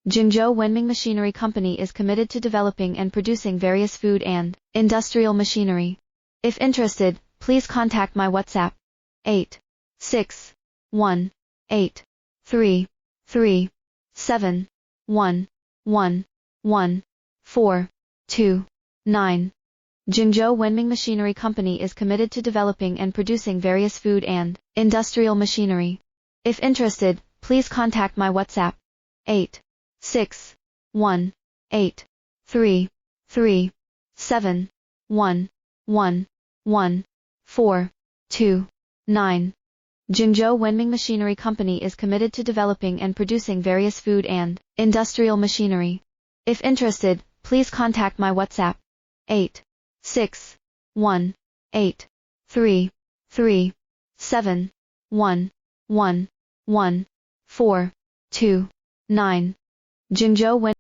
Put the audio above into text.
Zhengzhou Wenming Machinery Company is committed to developing and producing various food and industrial machinery. If interested, please contact my WhatsApp 8618337111429. Zhengzhou Wenming Machinery Company is committed to developing and producing various food and industrial machinery. If interested, please contact my WhatsApp 8618337111429. Zhengzhou Wenming Machinery Company is committed to developing and producing various food and industrial machinery. If interested, please contact my WhatsApp 8618337111429. Zhengzhou Wenming